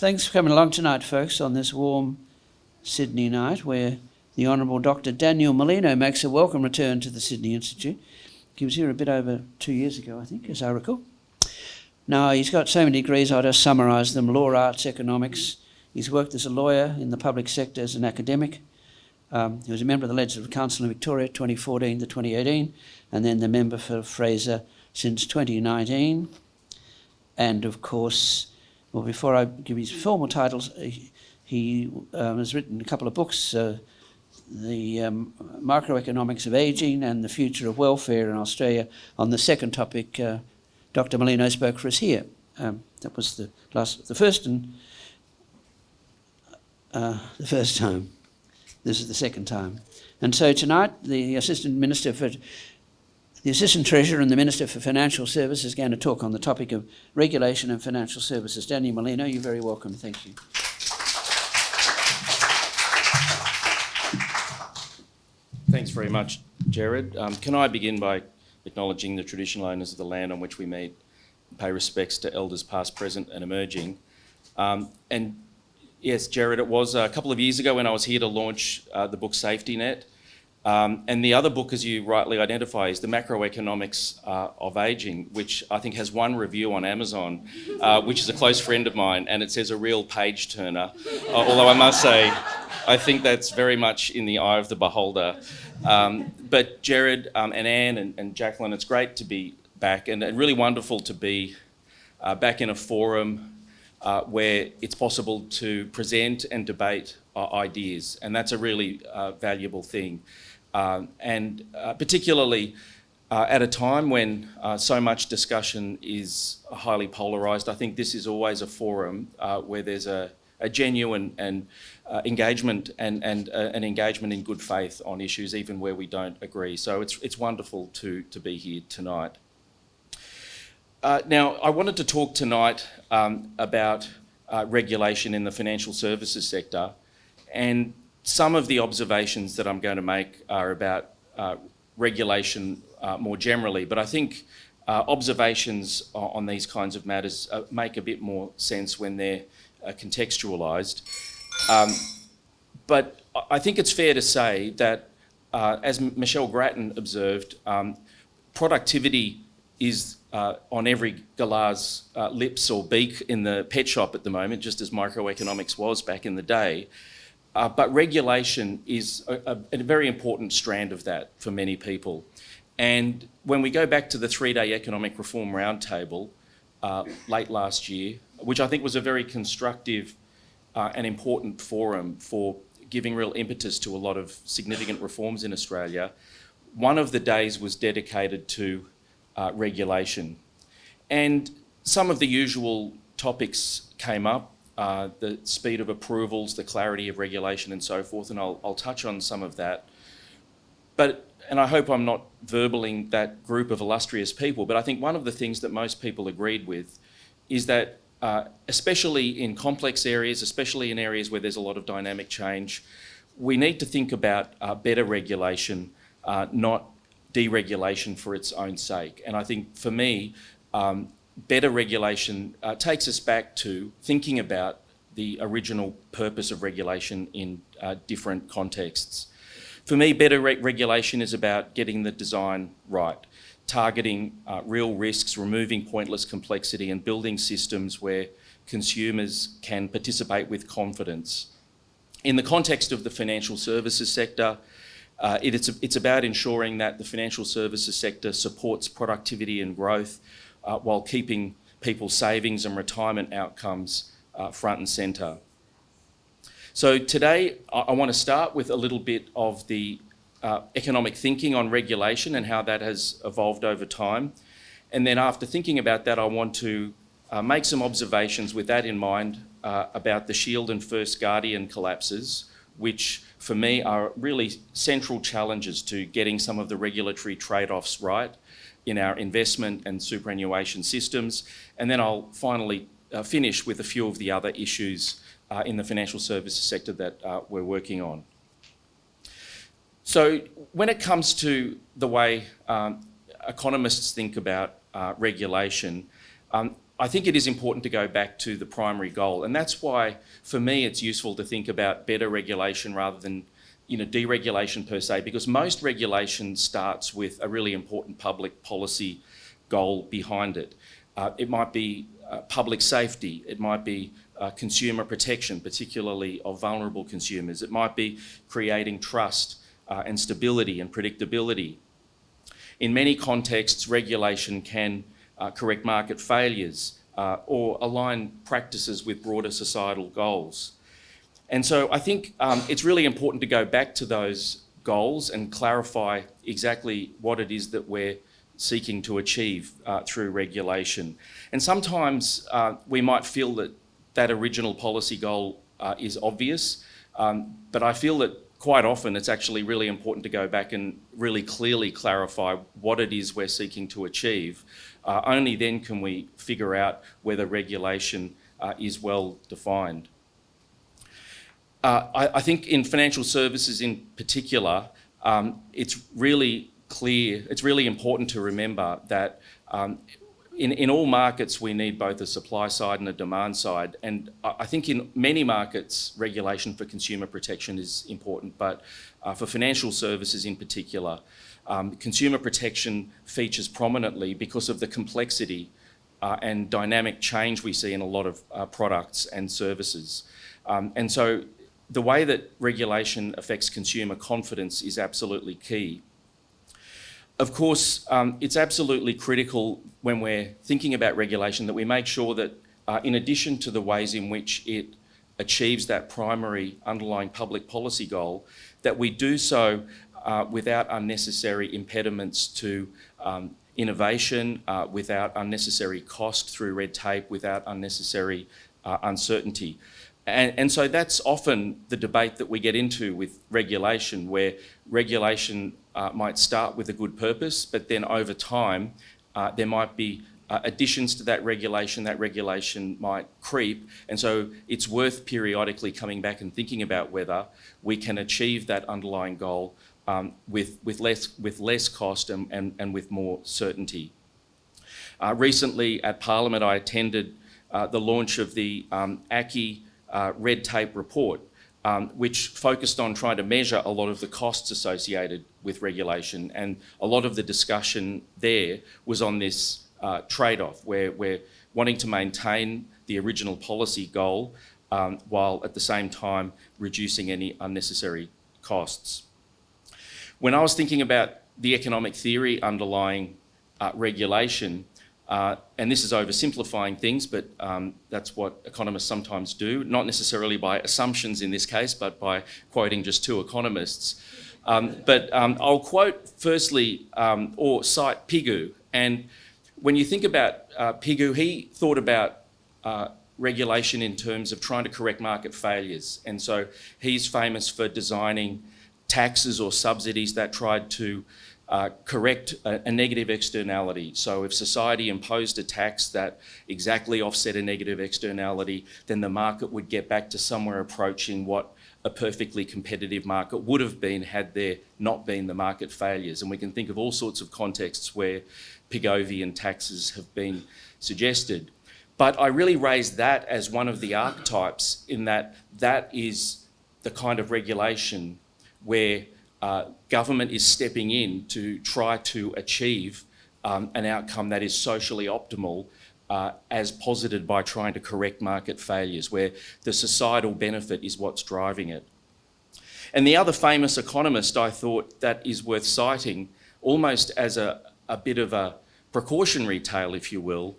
Thanks for coming along tonight, folks, on this warm Sydney night where the Honourable Dr. Daniel Mulino makes a welcome return to the Sydney Institute. He was here a bit over 2 years ago, I think, as I recall. Now, he's got so many degrees, I'll just summarise them: law, arts, economics. He's worked as a lawyer in the public sector as an academic. He was a member of the Legislative Council in Victoria 2014 to 2018, and then the member for Fraser since 2019. And of course, well, before I give his formal titles, he has written a couple of books, the Microeconomics of Ageing and the Future of Welfare in Australia. On the second topic, Dr. Mulino spoke for us here. That was the first time. This is the second time. And so tonight, the Assistant Treasurer and the Minister for Financial Services is going to talk on the topic of regulation and financial services. Daniel Mulino, you're very welcome. Thank you. Thanks very much, Gerard. Can I begin by acknowledging the traditional owners of the land on which we meet and pay respects to elders past, present and emerging. And yes, Gerard, it was a couple of years ago when I was here to launch the book Safety Net. And the other book, as you rightly identify, is The Macroeconomics of Ageing, which I think has one review on Amazon, which is a close friend of mine, and it says a real page turner. Although I must say, I think that's very much in the eye of the beholder. But Gerard and Anne and Jacqueline, it's great to be back, and really wonderful to be back in a forum where it's possible to present and debate ideas, and that's a really valuable thing. And particularly at a time when so much discussion is highly polarised, I think this is always a forum where there's a genuine and engagement and an engagement in good faith on issues, even where we don't agree. So it's wonderful to be here tonight. Now, I wanted to talk tonight about regulation in the financial services sector, and some of the observations that I'm going to make are about regulation more generally, but I think observations on these kinds of matters make a bit more sense when they're contextualised. But I think it's fair to say that, as Michelle Grattan observed, productivity is on every galar's lips or beak in the pet shop at the moment, just as microeconomics was back in the day. But regulation is a very important strand of that for many people. And when we go back to the 3-day Economic Reform Roundtable late last year, which I think was a very constructive and important forum for giving real impetus to a lot of significant reforms in Australia, one of the days was dedicated to regulation. And some of the usual topics came up, the speed of approvals, the clarity of regulation and so forth, and I'll touch on some of that. And I hope I'm not verbaling that group of illustrious people, but I think one of the things that most people agreed with is that especially in complex areas, especially in areas where there's a lot of dynamic change, we need to think about better regulation, not deregulation for its own sake. And I think for me, better regulation takes us back to thinking about the original purpose of regulation in different contexts. For me, better regulation is about getting the design right, targeting real risks, removing pointless complexity, and building systems where consumers can participate with confidence. In the context of the financial services sector, it's about ensuring that the financial services sector supports productivity and growth while keeping people's savings and retirement outcomes front and centre. So today I want to start with a little bit of the economic thinking on regulation and how that has evolved over time. And then after thinking about that, I want to make some observations with that in mind about the Shield and First Guardian collapses, which for me are really central challenges to getting some of the regulatory trade-offs right in our investment and superannuation systems. And then I'll finally finish with a few of the other issues in the financial services sector that we're working on. So when it comes to the way economists think about regulation, I think it is important to go back to the primary goal, and that's why, for me, it's useful to think about better regulation rather than deregulation per se, because most regulation starts with a really important public policy goal behind it. It might be public safety, it might be consumer protection, particularly of vulnerable consumers, it might be creating trust and stability and predictability. In many contexts, regulation can correct market failures or align practices with broader societal goals. And so I think it's really important to go back to those goals and clarify exactly what it is that we're seeking to achieve through regulation. And sometimes we might feel that that original policy goal is obvious, but I feel that quite often it's actually really important to go back and really clearly clarify what it is we're seeking to achieve. Only then can we figure out whether regulation is well defined. I think in financial services in particular, it's really clear, it's really important to remember that in all markets we need both a supply side and a demand side, and I think in many markets regulation for consumer protection is important, but for financial services in particular, consumer protection features prominently because of the complexity and dynamic change we see in a lot of products and services. And so the way that regulation affects consumer confidence is absolutely key. Of course, it's absolutely critical when we're thinking about regulation that we make sure that in addition to the ways in which it achieves that primary underlying public policy goal, that we do so without unnecessary impediments to innovation, without unnecessary cost through red tape, without unnecessary uncertainty. And so that's often the debate that we get into with regulation, where regulation might start with a good purpose, but then over time there might be additions to that regulation might creep, and so it's worth periodically coming back and thinking about whether we can achieve that underlying goal with less cost and with more certainty. Recently at Parliament I attended the launch of the ACCI red tape report, which focused on trying to measure a lot of the costs associated with regulation, and a lot of the discussion there was on this trade-off where we're wanting to maintain the original policy goal while at the same time reducing any unnecessary costs. When I was thinking about the economic theory underlying regulation, and this is oversimplifying things, but that's what economists sometimes do, not necessarily by assumptions in this case, but by quoting just two economists. But I'll quote firstly, or cite Pigou. And when you think about Pigou, he thought about regulation in terms of trying to correct market failures. And so he's famous for designing taxes or subsidies that tried to correct a negative externality. So if society imposed a tax that exactly offset a negative externality, then the market would get back to somewhere approaching what a perfectly competitive market would have been had there not been the market failures. And we can think of all sorts of contexts where Pigovian taxes have been suggested. But I really raise that as one of the archetypes, in that that is the kind of regulation where government is stepping in to try to achieve an outcome that is socially optimal, as posited by trying to correct market failures, where the societal benefit is what's driving it. And the other famous economist I thought that is worth citing, almost as a bit of a precautionary tale, if you will,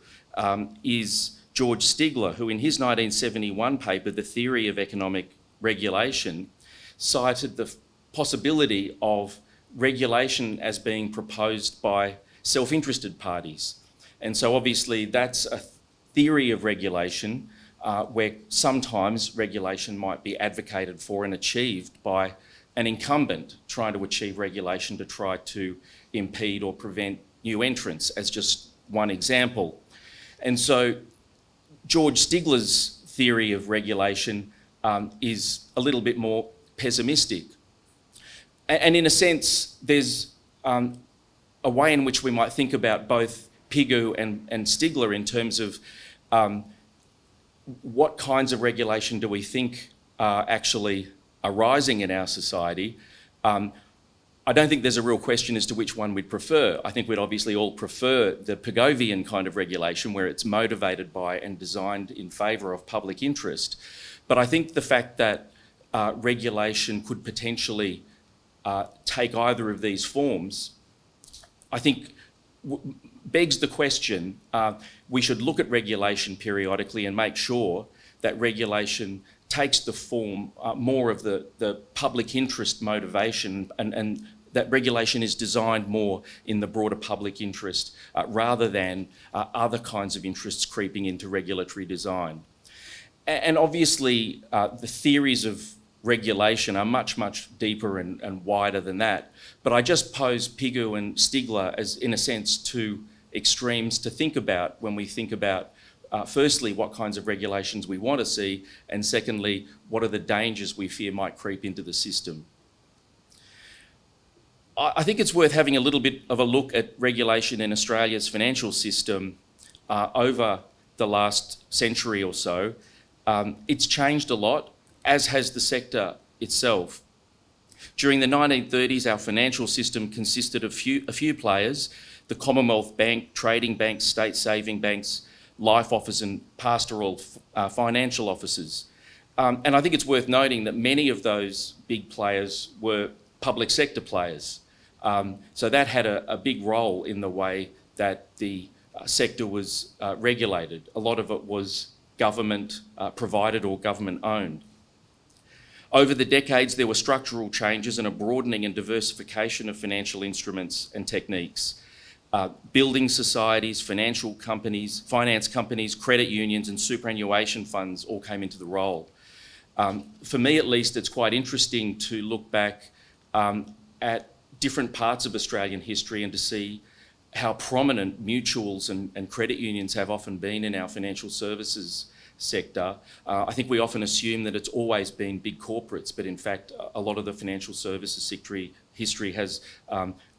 is George Stigler, who in his 1971 paper, The Theory of Economic Regulation, cited the possibility of regulation as being proposed by self-interested parties. And so obviously that's a theory of regulation where sometimes regulation might be advocated for and achieved by an incumbent trying to achieve regulation to try to impede or prevent new entrants, as just one example. And so George Stigler's theory of regulation is a little bit more pessimistic. And in a sense, there's a way in which we might think about both Pigou and Stigler in terms of what kinds of regulation do we think are actually arising in our society? I don't think there's a real question as to which one we'd prefer. I think we'd obviously all prefer the Pigovian kind of regulation where it's motivated by and designed in favour of public interest. But I think the fact that regulation could potentially take either of these forms, I think begs the question, we should look at regulation periodically and make sure that regulation takes the form more of the public interest motivation and that regulation is designed more in the broader public interest rather than other kinds of interests creeping into regulatory design. And obviously the theories of regulation are much, much deeper and wider than that. But I just pose Pigu and Stigler as, in a sense, two extremes to think about when we think about firstly, what kinds of regulations we want to see, and secondly, what are the dangers we fear might creep into the system. I think it's worth having a little bit of a look at regulation in Australia's financial system over the last century or so. It's changed a lot, as has the sector itself. During the 1930s, our financial system consisted of a few players: the Commonwealth Bank, trading banks, state saving banks, life office and pastoral financial offices. And I think it's worth noting that many of those big players were public sector players. So that had a big role in the way that the sector was regulated. A lot of it was government provided or government owned. Over the decades, there were structural changes and a broadening and diversification of financial instruments and techniques. Building societies, finance companies, credit unions and superannuation funds all came into the role. For me at least, it's quite interesting to look back at different parts of Australian history and to see how prominent mutuals and credit unions have often been in our financial services sector. I think we often assume that it's always been big corporates, but in fact, a lot of the financial services history has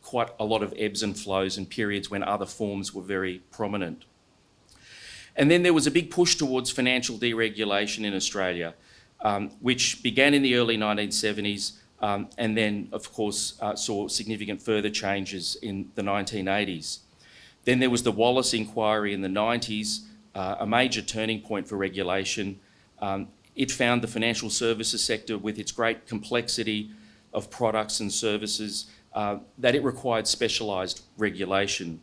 quite a lot of ebbs and flows and periods when other forms were very prominent. And then there was a big push towards financial deregulation in Australia, which began in the early 1970s and then, of course, saw significant further changes in the 1980s. Then there was the Wallace inquiry in the 90s, a major turning point for regulation. It found the financial services sector, with its great complexity of products and services, that it required specialised regulation,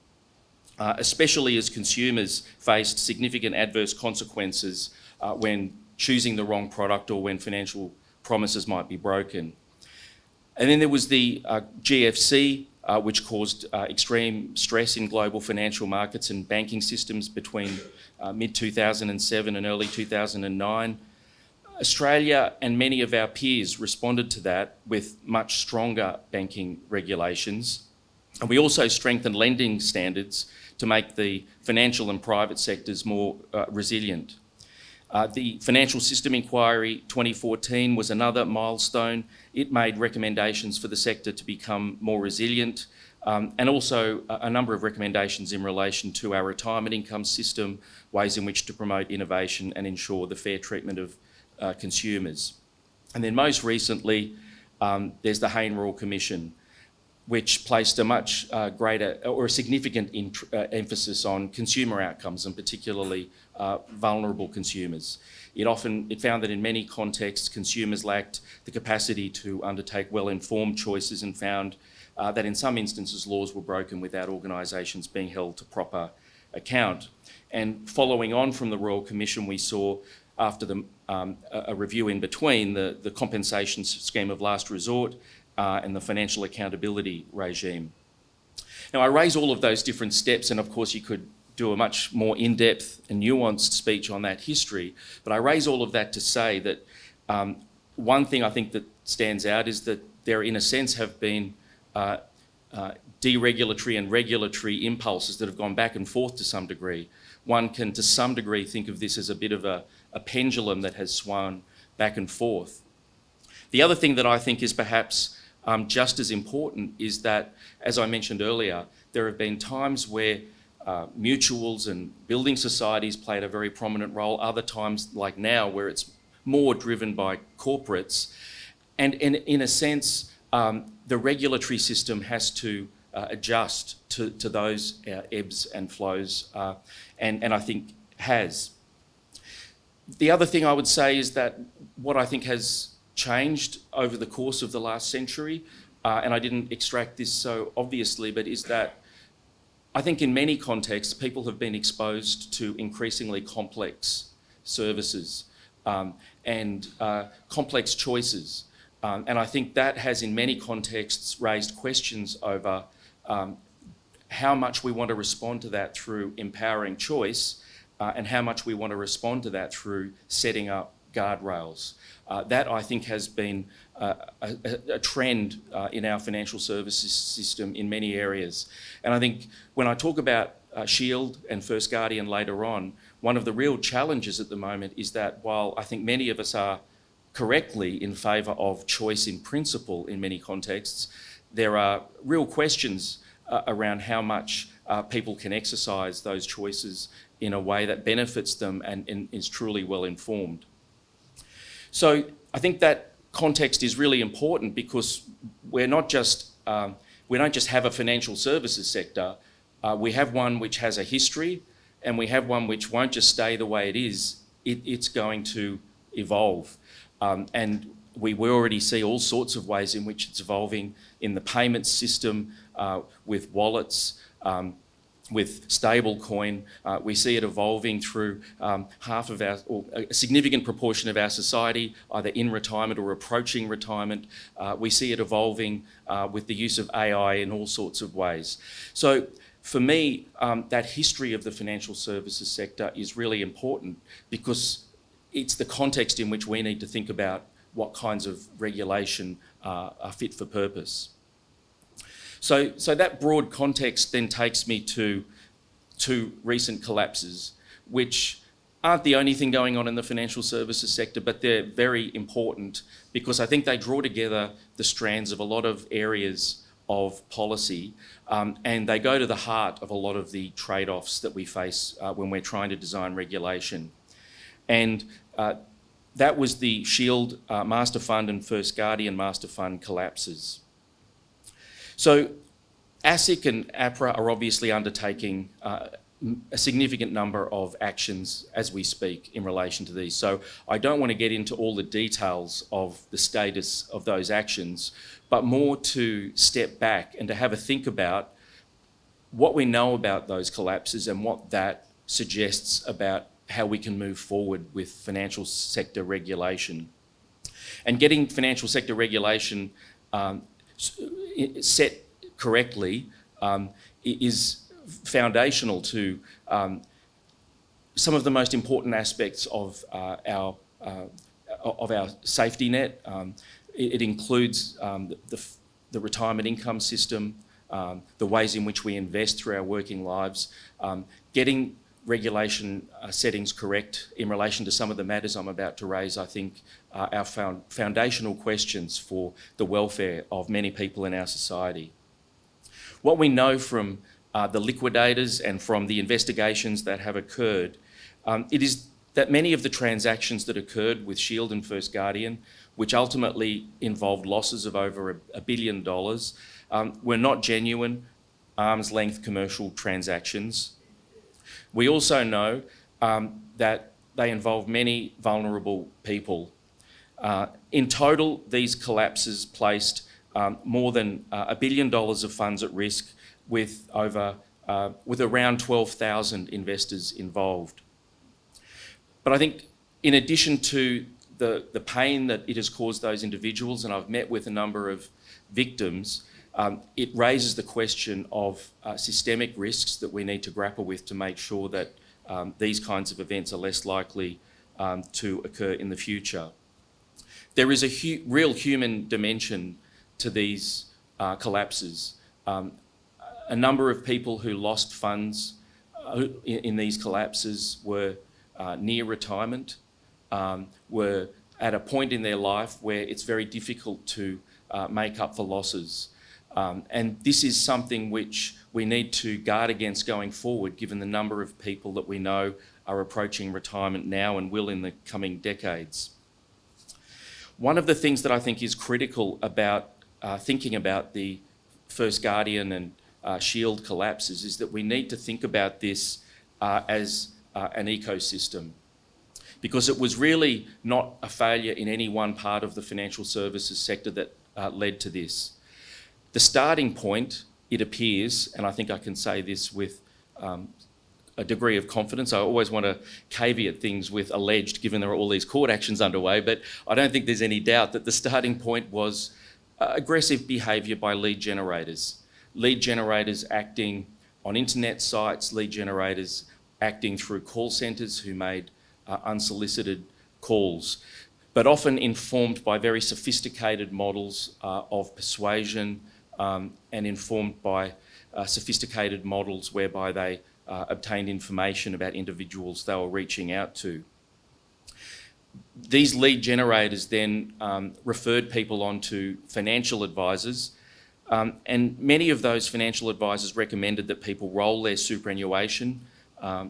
especially as consumers faced significant adverse consequences when choosing the wrong product or when financial promises might be broken. And then there was the GFC, which caused extreme stress in global financial markets and banking systems between mid-2007 and early 2009. Australia and many of our peers responded to that with much stronger banking regulations. And we also strengthened lending standards to make the financial and private sectors more resilient. The Financial System Inquiry 2014 was another milestone. It made recommendations for the sector to become more resilient, and also a number of recommendations in relation to our retirement income system, ways in which to promote innovation and ensure the fair treatment of consumers. And then most recently, there's the Hayne Royal Commission, which placed a much greater or a significant emphasis on consumer outcomes and particularly vulnerable consumers. It found that in many contexts, consumers lacked the capacity to undertake well-informed choices and found that in some instances laws were broken without organisations being held to proper account. And following on from the Royal Commission, we saw after a review in between the compensation scheme of last resort and the financial accountability regime. Now, I raise all of those different steps, and of course you could do a much more in-depth and nuanced speech on that history, but I raise all of that to say that one thing I think that stands out is that there, in a sense, have been deregulatory and regulatory impulses that have gone back and forth to some degree. One can, to some degree, think of this as a bit of a pendulum that has swung back and forth. The other thing that I think is perhaps just as important is that, as I mentioned earlier, there have been times where mutuals and building societies played a very prominent role. Other times, like now, where it's more driven by corporates. And in a sense, the regulatory system has to adjust to those ebbs and flows, and I think has. The other thing I would say is that what I think has changed over the course of the last century, and I didn't extract this so obviously, but is that I think in many contexts people have been exposed to increasingly complex services and complex choices. And I think that has in many contexts raised questions over how much we want to respond to that through empowering choice and how much we want to respond to that through setting up guardrails. That I think has been a trend in our financial services system in many areas. And I think when I talk about Shield and First Guardian later on, one of the real challenges at the moment is that while I think many of us are correctly in favour of choice in principle in many contexts, there are real questions around how much people can exercise those choices in a way that benefits them and is truly well informed. So I think that context is really important because we don't just have a financial services sector, we have one which has a history and we have one which won't just stay the way it is, it's going to evolve. And we already see all sorts of ways in which it's evolving in the payments system, with wallets, with stablecoin. We see it evolving through half of our, or a significant proportion of our society, either in retirement or approaching retirement. We see it evolving with the use of AI in all sorts of ways. So for me, that history of the financial services sector is really important because it's the context in which we need to think about what kinds of regulation are fit for purpose. So that broad context then takes me to two recent collapses, which aren't the only thing going on in the financial services sector, but they're very important because I think they draw together the strands of a lot of areas of policy, and they go to the heart of a lot of the trade-offs that we face when we're trying to design regulation. And that was the Shield Master Fund and First Guardian Master Fund collapses. So ASIC and APRA are obviously undertaking a significant number of actions as we speak in relation to these. So I don't want to get into all the details of the status of those actions, but more to step back and to have a think about what we know about those collapses and what that suggests about how we can move forward with financial sector regulation. And getting financial sector regulation set correctly is foundational to some of the most important aspects of our safety net. It includes the retirement income system, the ways in which we invest through our working lives, getting regulation settings correct in relation to some of the matters I'm about to raise, I think are foundational questions for the welfare of many people in our society. What we know from the liquidators and from the investigations that have occurred, it is that many of the transactions that occurred with Shield and First Guardian, which ultimately involved losses of over $1 billion, were not genuine arm's length commercial transactions. We also know that they involve many vulnerable people. In total, these collapses placed more than $1 billion of funds at risk with around 12,000 investors involved. But I think in addition to the pain that it has caused those individuals, and I've met with a number of victims, it raises the question of systemic risks that we need to grapple with to make sure that these kinds of events are less likely to occur in the future. There is a real human dimension to these collapses. A number of people who lost funds in these collapses were near retirement, were at a point in their life where it's very difficult to make up for losses. And this is something which we need to guard against going forward, given the number of people that we know are approaching retirement now and will in the coming decades. One of the things that I think is critical about thinking about the First Guardian and Shield collapses is that we need to think about this as an ecosystem, because it was really not a failure in any one part of the financial services sector that led to this. The starting point, it appears, and I think I can say this with a degree of confidence. I always want to caveat things with alleged, given there are all these court actions underway, but I don't think there's any doubt that the starting point was aggressive behaviour by lead generators. Lead generators acting on internet sites, lead generators acting through call centres who made unsolicited calls, but often informed by very sophisticated models of persuasion and informed by sophisticated models whereby they obtained information about individuals they were reaching out to. These lead generators then referred people on to financial advisors, and many of those financial advisors recommended that people roll their superannuation,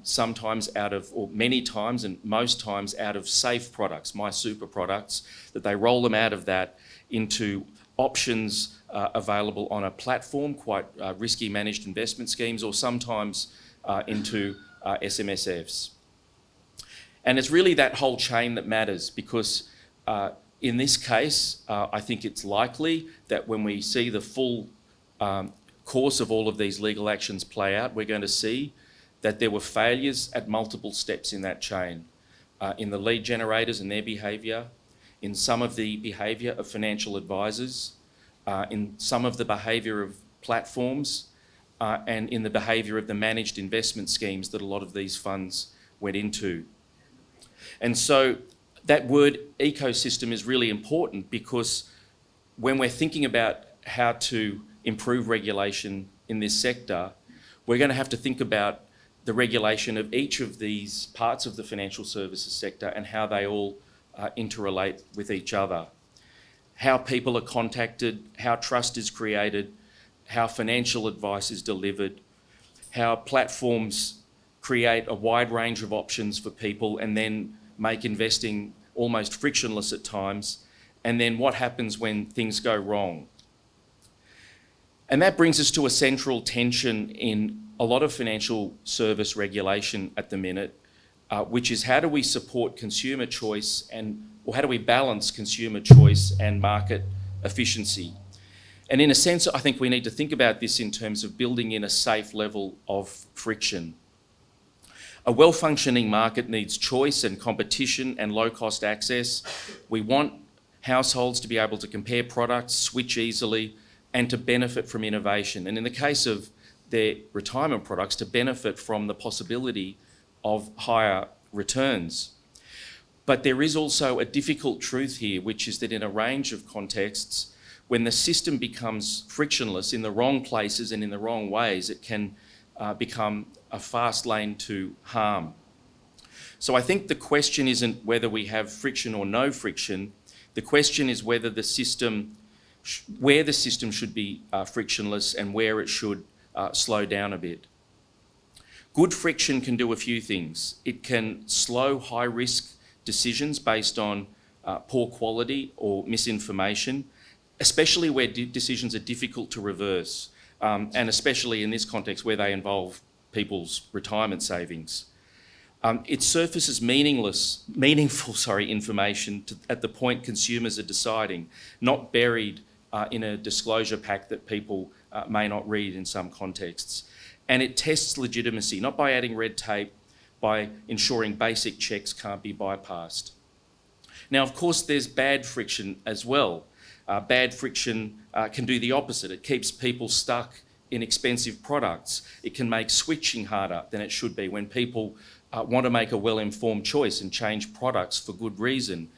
sometimes out of, or many times and most times out of safe products, my super products, that they roll them out of that into options available on a platform, quite risky managed investment schemes, or sometimes into SMSFs. And it's really that whole chain that matters, because in this case, I think it's likely that when we see the full course of all of these legal actions play out, we're going to see that there were failures at multiple steps in that chain, in the lead generators and their behaviour, in some of the behaviour of financial advisors, in some of the behaviour of platforms, and in the behaviour of the managed investment schemes that a lot of these funds went into. And so that word ecosystem is really important, because when we're thinking about how to improve regulation in this sector, we're going to have to think about the regulation of each of these parts of the financial services sector and how they all interrelate with each other. How people are contacted, how trust is created, how financial advice is delivered, how platforms create a wide range of options for people and then make investing almost frictionless at times, and then what happens when things go wrong. And that brings us to a central tension in a lot of financial service regulation at the minute, which is how do we support consumer choice or how do we balance consumer choice and market efficiency? And in a sense, I think we need to think about this in terms of building in a safe level of friction. A well-functioning market needs choice and competition and low-cost access. We want households to be able to compare products, switch easily, and to benefit from innovation. And in the case of their retirement products, to benefit from the possibility of higher returns. But there is also a difficult truth here, which is that in a range of contexts, when the system becomes frictionless in the wrong places and in the wrong ways, it can become a fast lane to harm. So I think the question isn't whether we have friction or no friction. The question is whether the system, where the system should be frictionless and where it should slow down a bit. Good friction can do a few things. It can slow high-risk decisions based on poor quality or misinformation, especially where decisions are difficult to reverse, and especially in this context where they involve people's retirement savings. It surfaces meaningful information at the point consumers are deciding, not buried in a disclosure pack that people may not read in some contexts. And it tests legitimacy, not by adding red tape, by ensuring basic checks can't be bypassed. Now, of course, there's bad friction as well. Bad friction can do the opposite. It keeps people stuck in expensive products. It can make switching harder than it should be when people want to make a well-informed choice and change products for good reason.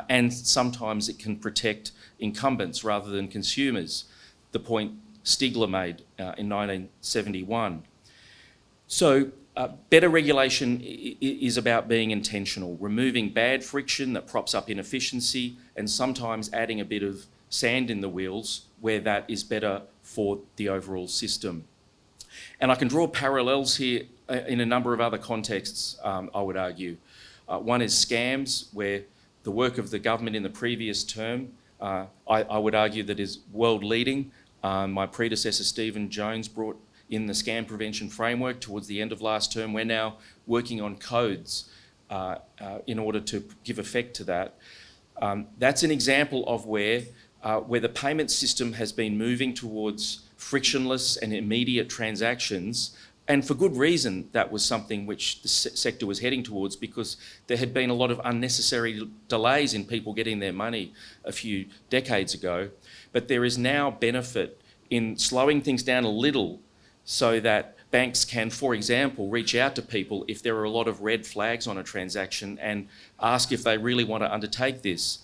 And sometimes it can protect incumbents rather than consumers, the point Stigler made in 1971. So better regulation is about being intentional, removing bad friction that props up inefficiency and sometimes adding a bit of sand in the wheels where that is better for the overall system. And I can draw parallels here in a number of other contexts, I would argue. One is scams, where the work of the government in the previous term, I would argue that is world leading. My predecessor, Stephen Jones, brought in the scam prevention framework towards the end of last term. We're now working on codes in order to give effect to that. That's an example of where the payment system has been moving towards frictionless and immediate transactions, and for good reason. That was something which the sector was heading towards, because there had been a lot of unnecessary delays in people getting their money a few decades ago. But there is now benefit in slowing things down a little so that banks can, for example, reach out to people if there are a lot of red flags on a transaction and ask if they really want to undertake this.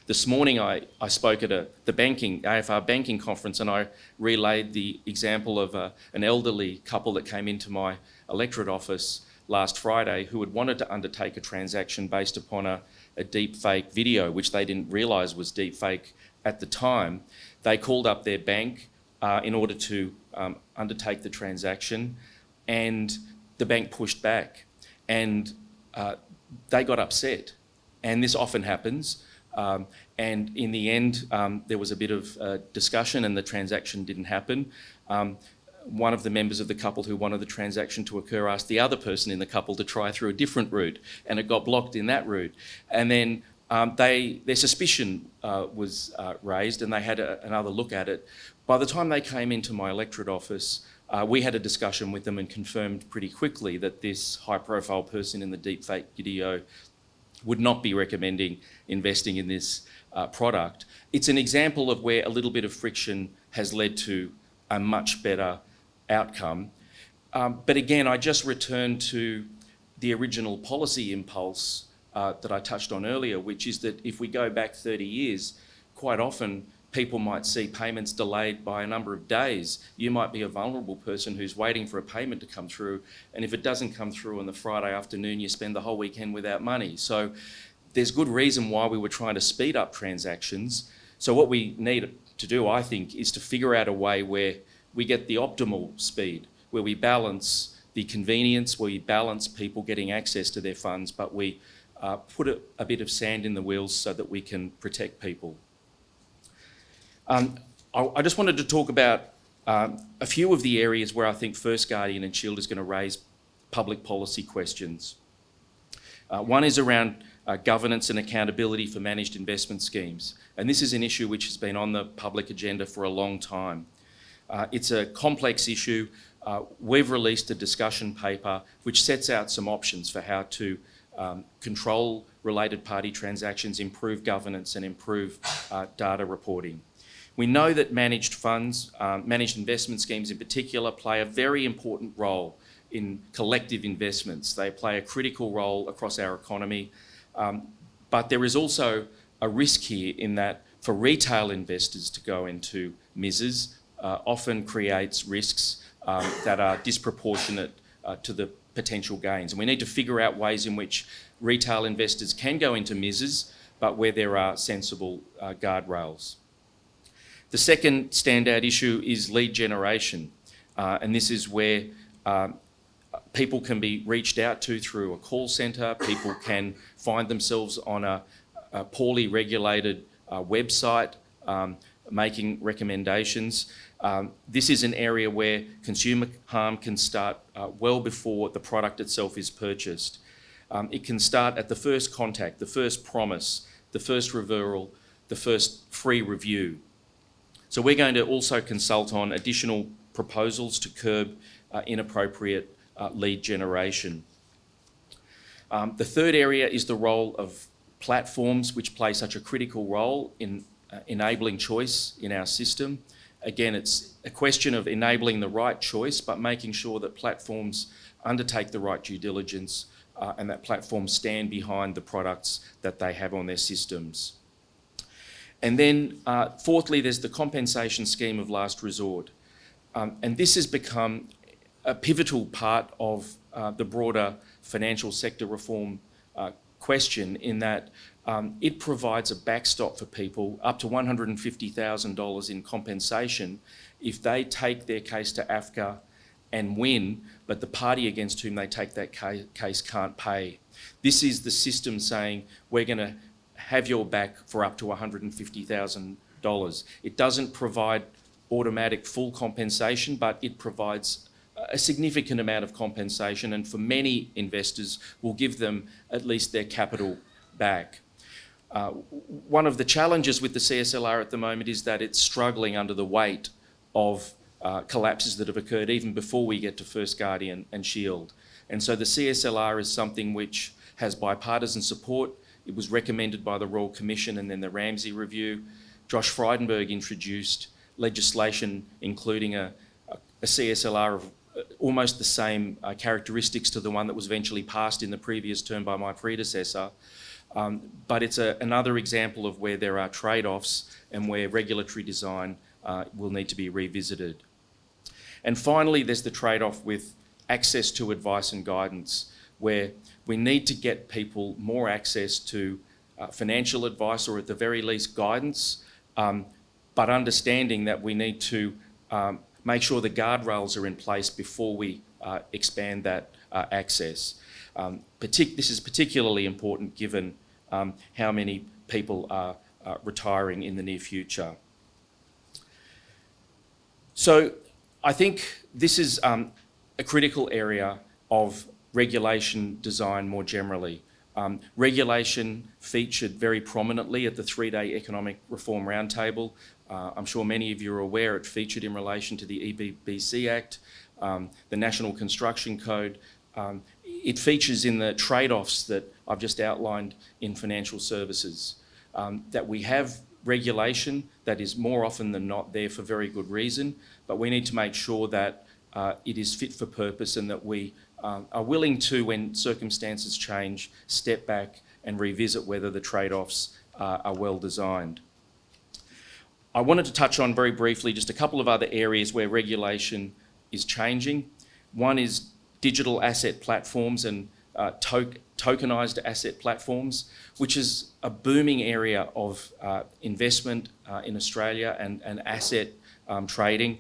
This morning I spoke at the AFR banking conference, and I relayed the example of an elderly couple that came into my electorate office last Friday who had wanted to undertake a transaction based upon a deep fake video, which they didn't realise was deep fake at the time. They called up their bank in order to undertake the transaction, and the bank pushed back, and they got upset. And this often happens. And in the end, there was a bit of discussion and the transaction didn't happen. One of the members of the couple who wanted the transaction to occur asked the other person in the couple to try through a different route, and it got blocked in that route. And then their suspicion was raised, and they had another look at it. By the time they came into my electorate office, we had a discussion with them and confirmed pretty quickly that this high-profile person in the deepfake video would not be recommending investing in this product. It's an example of where a little bit of friction has led to a much better outcome. But again, I just return to the original policy impulse that I touched on earlier, which is that if we go back 30 years, quite often people might see payments delayed by a number of days. You might be a vulnerable person who's waiting for a payment to come through, and if it doesn't come through on the Friday afternoon, you spend the whole weekend without money. So there's good reason why we were trying to speed up transactions. So what we need to do, I think, is to figure out a way where we get the optimal speed, where we balance the convenience, where we balance people getting access to their funds, but we put a bit of sand in the wheels so that we can protect people. I just wanted to talk about a few of the areas where I think First Guardian and Shield is going to raise public policy questions. One is around governance and accountability for managed investment schemes. And this is an issue which has been on the public agenda for a long time. It's a complex issue. We've released a discussion paper which sets out some options for how to control related party transactions, improve governance and improve data reporting. We know that managed funds, managed investment schemes in particular, play a very important role in collective investments. They play a critical role across our economy. But there is also a risk here in that for retail investors to go into MISs often creates risks that are disproportionate to the potential gains. And we need to figure out ways in which retail investors can go into MISs, but where there are sensible guardrails. The second standout issue is lead generation. And this is where people can be reached out to through a call centre. People can find themselves on a poorly regulated website making recommendations. This is an area where consumer harm can start well before the product itself is purchased. It can start at the first contact, the first promise, the first referral, the first free review. So we're going to also consult on additional proposals to curb inappropriate lead generation. The third area is the role of platforms, which play such a critical role in enabling choice in our system. Again, it's a question of enabling the right choice, but making sure that platforms undertake the right due diligence and that platforms stand behind the products that they have on their systems. And then fourthly, there's the compensation scheme of last resort. And this has become a pivotal part of the broader financial sector reform question, in that it provides a backstop for people up to $150,000 in compensation if they take their case to AFCA and win, but the party against whom they take that case can't pay. This is the system saying, we're going to have your back for up to $150,000. It doesn't provide automatic full compensation, but it provides a significant amount of compensation, and for many investors will give them at least their capital back. One of the challenges with the CSLR at the moment is that it's struggling under the weight of collapses that have occurred even before we get to First Guardian and Shield. And so the CSLR is something which has bipartisan support. It was recommended by the Royal Commission and then the Ramsay Review. Josh Frydenberg introduced legislation including a CSLR of almost the same characteristics to the one that was eventually passed in the previous term by my predecessor. But it's another example of where there are trade-offs and where regulatory design will need to be revisited. And finally, there's the trade-off with access to advice and guidance, where we need to get people more access to financial advice, or at the very least guidance, but understanding that we need to make sure the guardrails are in place before we expand that access. This is particularly important given how many people are retiring in the near future. So I think this is a critical area of regulation design more generally. Regulation featured very prominently at the three-day Economic Reform Roundtable. I'm sure many of you are aware it featured in relation to the EBBC Act, the National Construction Code. It features in the trade-offs that I've just outlined in financial services, that we have regulation that is more often than not there for very good reason, but we need to make sure that it is fit for purpose and that we are willing to, when circumstances change, step back and revisit whether the trade-offs are well designed. I wanted to touch on very briefly just a couple of other areas where regulation is changing. One is digital asset platforms and tokenised asset platforms, which is a booming area of investment in Australia and asset trading.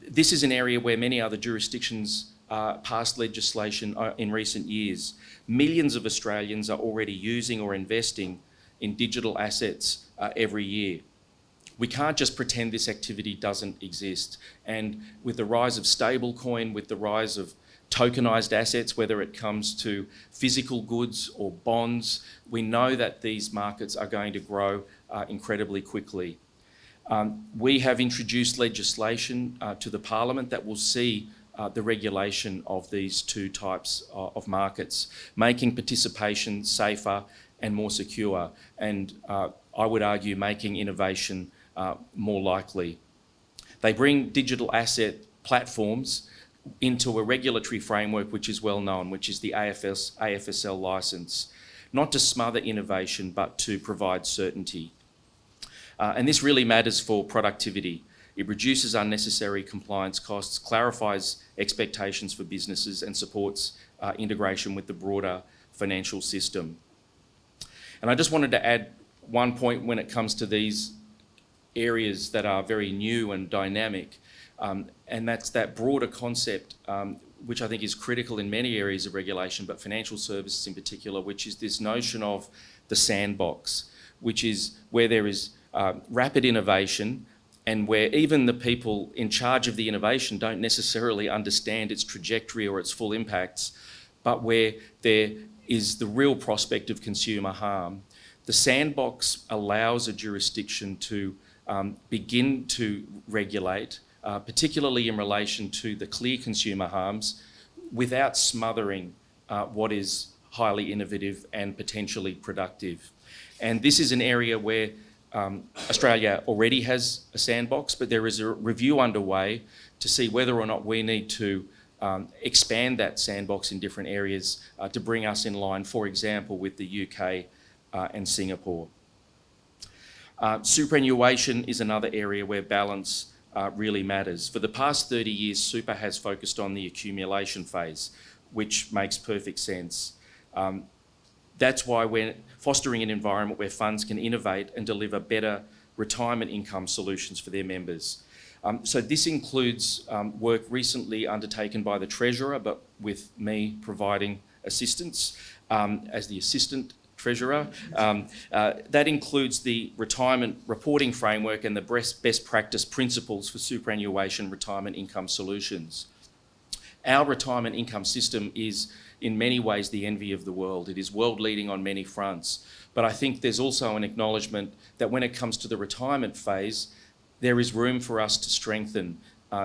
This is an area where many other jurisdictions passed legislation in recent years. Millions of Australians are already using or investing in digital assets every year. We can't just pretend this activity doesn't exist. And with the rise of stablecoin, with the rise of tokenised assets, whether it comes to physical goods or bonds, we know that these markets are going to grow incredibly quickly. We have introduced legislation to the Parliament that will see the regulation of these two types of markets, making participation safer and more secure, and I would argue making innovation more likely. They bring digital asset platforms into a regulatory framework which is well known, which is the AFSL licence, not to smother innovation but to provide certainty. And this really matters for productivity. It reduces unnecessary compliance costs, clarifies expectations for businesses and supports integration with the broader financial system. And I just wanted to add one point when it comes to these areas that are very new and dynamic, and that's that broader concept, which I think is critical in many areas of regulation, but financial services in particular, which is this notion of the sandbox, which is where there is rapid innovation and where even the people in charge of the innovation don't necessarily understand its trajectory or its full impacts, but where there is the real prospect of consumer harm. The sandbox allows a jurisdiction to begin to regulate, particularly in relation to the clear consumer harms, without smothering what is highly innovative and potentially productive. And this is an area where Australia already has a sandbox, but there is a review underway to see whether or not we need to expand that sandbox in different areas to bring us in line, for example, with the UK and Singapore. Superannuation is another area where balance really matters. For the past 30 years, super has focused on the accumulation phase, which makes perfect sense. That's why we're fostering an environment where funds can innovate and deliver better retirement income solutions for their members. So this includes work recently undertaken by the Treasurer, but with me providing assistance as the Assistant Treasurer. That includes the retirement reporting framework and the best practice principles for superannuation retirement income solutions. Our retirement income system is in many ways the envy of the world. It is world leading on many fronts. But I think there's also an acknowledgement that when it comes to the retirement phase, there is room for us to strengthen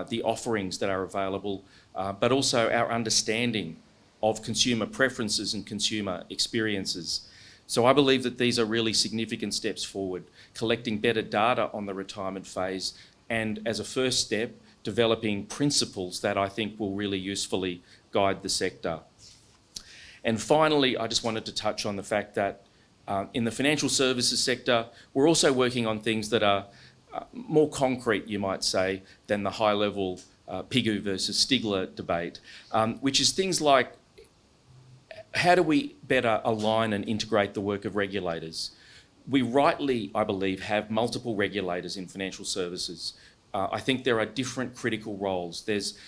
the offerings that are available, but also our understanding of consumer preferences and consumer experiences. So I believe that these are really significant steps forward, collecting better data on the retirement phase, and as a first step, developing principles that I think will really usefully guide the sector. And finally, I just wanted to touch on the fact that in the financial services sector, we're also working on things that are more concrete, you might say, than the high-level Pigou versus Stigler debate, which is things like how do we better align and integrate the work of regulators? We rightly, I believe, have multiple regulators in financial services. I think there are different critical roles. There's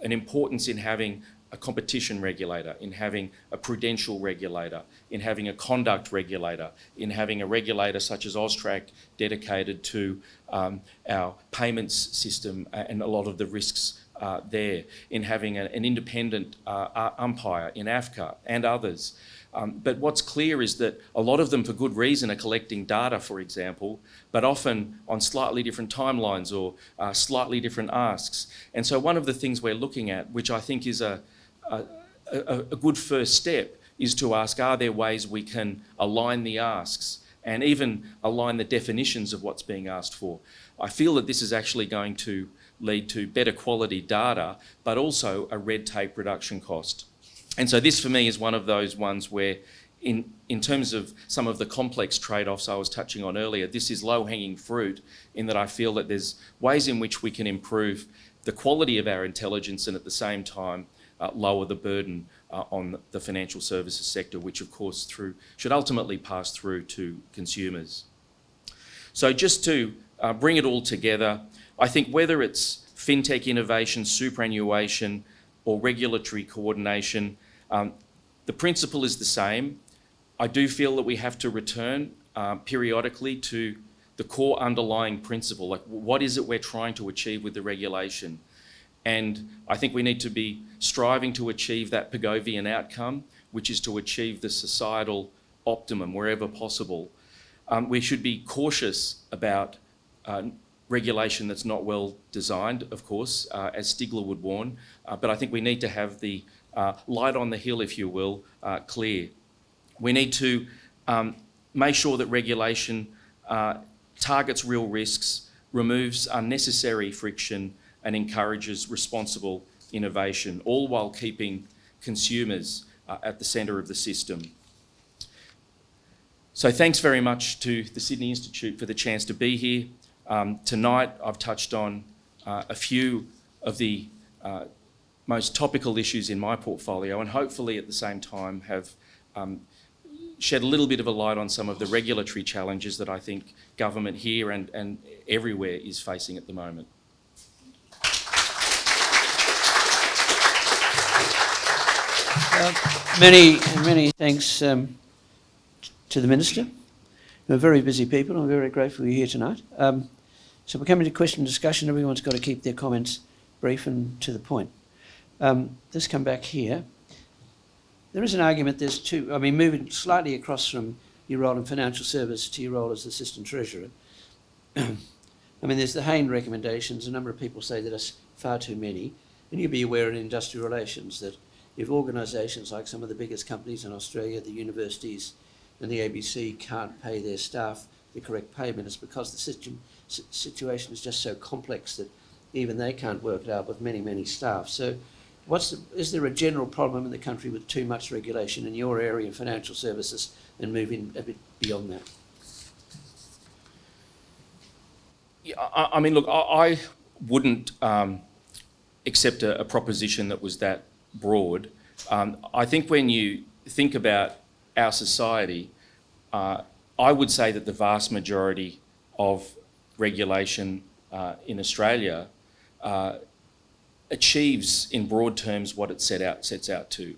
an importance in having a competition regulator, in having a prudential regulator, in having a conduct regulator, in having a regulator such as AUSTRAC dedicated to our payments system and a lot of the risks there, in having an independent umpire in AFCA and others. But what's clear is that a lot of them, for good reason, are collecting data, for example, but often on slightly different timelines or slightly different asks. And so one of the things we're looking at, which I think is a good first step, is to ask, are there ways we can align the asks and even align the definitions of what's being asked for? I feel that this is actually going to lead to better quality data, but also a red tape reduction cost. And so this for me is one of those ones where in terms of some of the complex trade-offs I was touching on earlier, this is low-hanging fruit in that I feel that there's ways in which we can improve the quality of our intelligence and at the same time lower the burden on the financial services sector, which of course should ultimately pass through to consumers. So just to bring it all together, I think whether it's fintech innovation, superannuation, or regulatory coordination, the principle is the same. I do feel that we have to return periodically to the core underlying principle, like what is it we're trying to achieve with the regulation? And I think we need to be striving to achieve that Pigovian outcome, which is to achieve the societal optimum wherever possible. We should be cautious about regulation that's not well designed, of course, as Stigler would warn, but I think we need to have the light on the hill, if you will, clear. We need to make sure that regulation targets real risks, removes unnecessary friction, and encourages responsible innovation, all while keeping consumers at the centre of the system. So thanks very much to the Sydney Institute for the chance to be here. Tonight I've touched on a few of the most topical issues in my portfolio, and hopefully at the same time have shed a little bit of a light on some of the regulatory challenges that I think government here and everywhere is facing at the moment. Many thanks to the Minister. We're very busy people. I'm very grateful you're here tonight. So we're coming to question and discussion. Everyone's got to keep their comments brief and to the point. Let's come back here. There is an argument, moving slightly across from your role in financial service to your role as Assistant Treasurer. There's the Hayne recommendations. A number of people say that it's far too many. And you'll be aware in industrial relations that if organisations like some of the biggest companies in Australia, the universities and the ABC can't pay their staff the correct payment, it's because the situation is just so complex that even they can't work it out with many staff. So is there a general problem in the country with too much regulation in your area of financial services and moving a bit beyond that? Yeah, I wouldn't accept a proposition that was that broad. I think when you think about our society, I would say that the vast majority of regulation in Australia achieves in broad terms what it sets out to.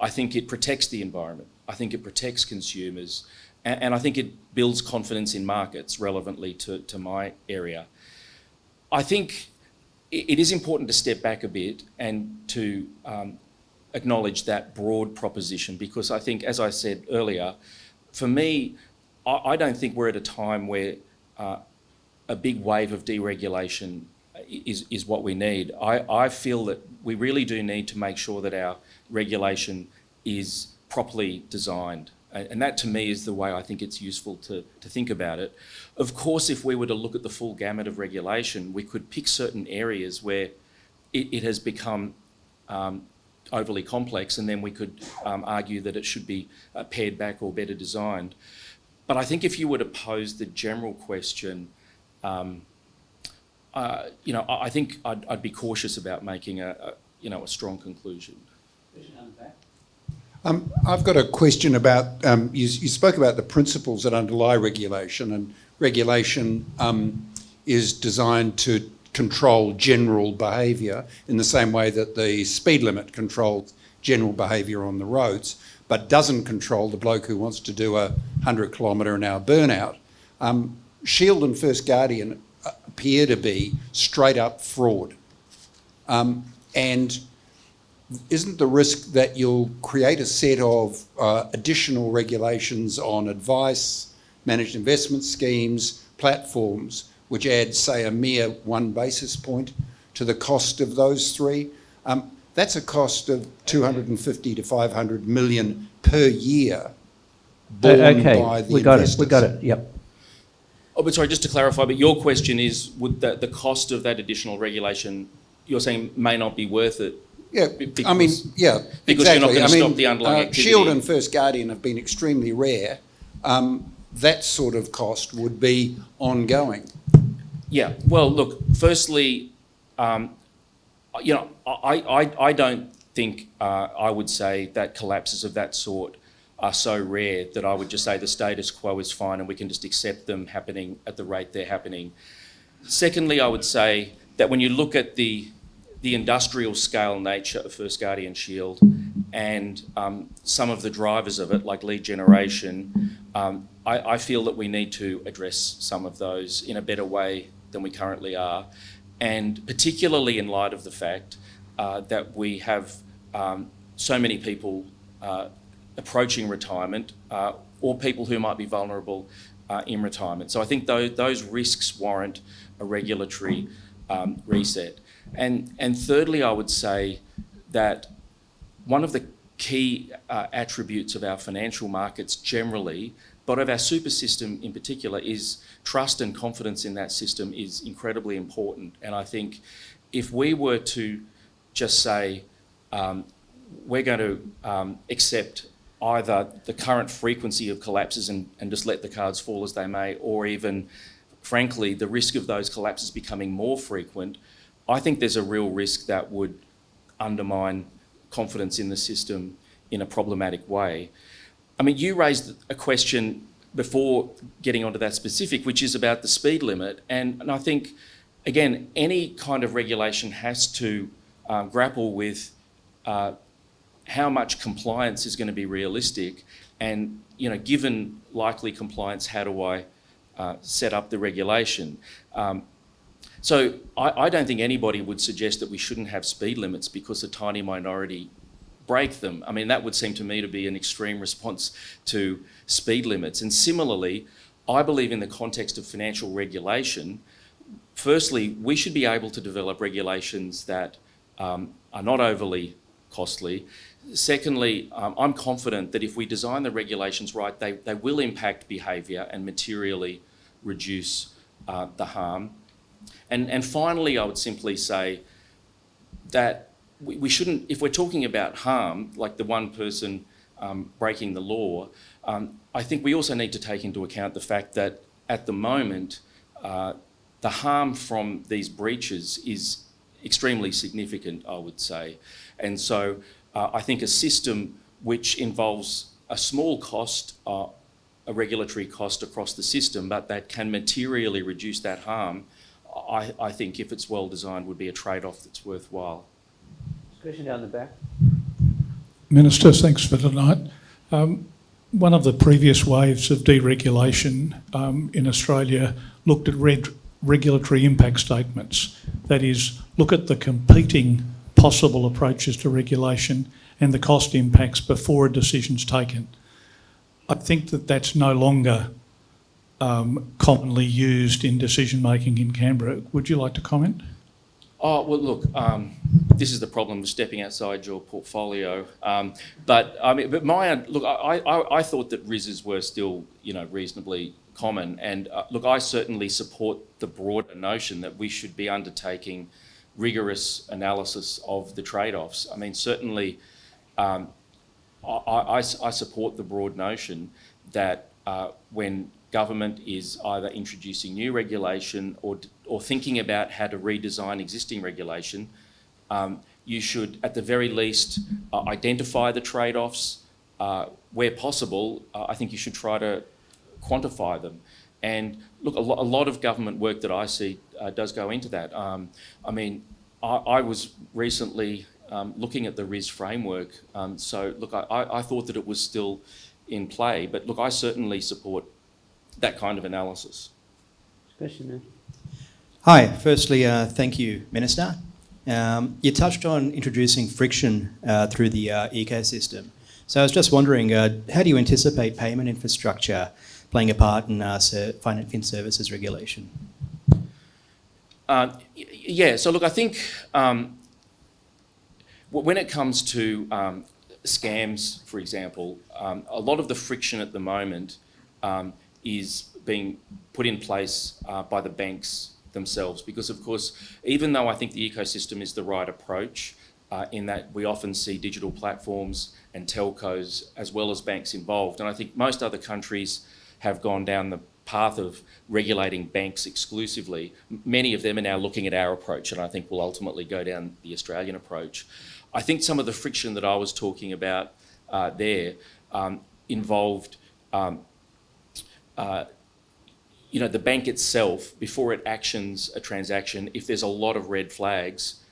I think it protects the environment. I think it protects consumers, and I think it builds confidence in markets relevantly to my area. I think it is important to step back a bit and to acknowledge that broad proposition, because I think, as I said earlier, for me, I don't think we're at a time where a big wave of deregulation is what we need. I feel that we really do need to make sure that our regulation is properly designed. And that, to me, is the way I think it's useful to think about it. Of course, if we were to look at the full gamut of regulation, we could pick certain areas where it has become overly complex, and then we could argue that it should be pared back or better designed. But I think if you were to pose the general question, I think I'd be cautious about making a strong conclusion. I've got a question about, you spoke about the principles that underlie regulation, and regulation is designed to control general behaviour in the same way that the speed limit controls general behaviour on the roads, but doesn't control the bloke who wants to do a 100-kilometre-an-hour burnout. Shield and First Guardian appear to be straight-up fraud. And isn't the risk that you'll create a set of additional regulations on advice, managed investment schemes, platforms, which add, say, a mere 1 basis point to the cost of those three? That's a cost of 250 to 500 million per year borne by the investors. We got it, yep. Oh, but sorry, just to clarify, but your question is, would the cost of that additional regulation, you're saying, may not be worth it? Yeah, because exactly. you're not going to stop the underlying activity. Shield and First Guardian have been extremely rare. That sort of cost would be ongoing. Yeah, well, look, firstly, I don't think I would say that collapses of that sort are so rare that I would just say the status quo is fine and we can just accept them happening at the rate they're happening. Secondly, I would say that when you look at the industrial scale nature of First Guardian Shield and some of the drivers of it, like lead generation, I feel that we need to address some of those in a better way than we currently are, and particularly in light of the fact that we have so many people approaching retirement or people who might be vulnerable in retirement. So I think those risks warrant a regulatory reset. And thirdly, I would say that one of the key attributes of our financial markets generally, but of our super system in particular, is trust and confidence in that system is incredibly important. And I think if we were to just say we're going to accept either the current frequency of collapses and just let the cards fall as they may, or even, frankly, the risk of those collapses becoming more frequent, I think there's a real risk that would undermine confidence in the system in a problematic way. I mean, you raised a question before getting onto that specific, which is about the speed limit. And I think, again, any kind of regulation has to grapple with how much compliance is going to be realistic, and given likely compliance, how do I set up the regulation? So I don't think anybody would suggest that we shouldn't have speed limits because a tiny minority break them. I mean, that would seem to me to be an extreme response to speed limits. And similarly, I believe in the context of financial regulation, firstly, we should be able to develop regulations that are not overly costly. Secondly, I'm confident that if we design the regulations right, they will impact behaviour and materially reduce the harm. And finally, I would simply say that we shouldn't, if we're talking about harm, like the one person breaking the law, I think we also need to take into account the fact that at the moment, the harm from these breaches is extremely significant, I would say. And so I think a system which involves a small cost, a regulatory cost across the system, but that can materially reduce that harm, I think if it's well designed would be a trade-off that's worthwhile. Question down the back. Minister, thanks for tonight. One of the previous waves of deregulation in Australia looked at regulatory impact statements. That is, look at the competing possible approaches to regulation and the cost impacts before a decision's taken. I think that that's no longer commonly used in decision-making in Canberra. Would you like to comment? Oh, well, look, this is the problem with stepping outside your portfolio. But I thought that RISs were still, reasonably common. And look, I certainly support the broader notion that we should be undertaking rigorous analysis of the trade-offs. I mean, certainly, I support the broad notion that when government is either introducing new regulation or thinking about how to redesign existing regulation, you should, at the very least, identify the trade-offs. Where possible, I think you should try to quantify them. And look, a lot of government work that I see does go into that. I was recently looking at the RIS framework, so look, I thought that it was still in play, but look, I certainly support that kind of analysis. Question there. Hi, firstly, thank you, Minister. You touched on introducing friction through the ecosystem. So I was just wondering, how do you anticipate payment infrastructure playing a part in fin services regulation? So look, I think when it comes to scams, for example, a lot of the friction at the moment is being put in place by the banks themselves, because of course, even though I think the ecosystem is the right approach, in that we often see digital platforms and telcos as well as banks involved, and I think most other countries have gone down the path of regulating banks exclusively. Many of them are now looking at our approach, and I think will ultimately go down the Australian approach. I think some of the friction that I was talking about there involved the bank itself, before it actions a transaction, if there's a lot of red flags,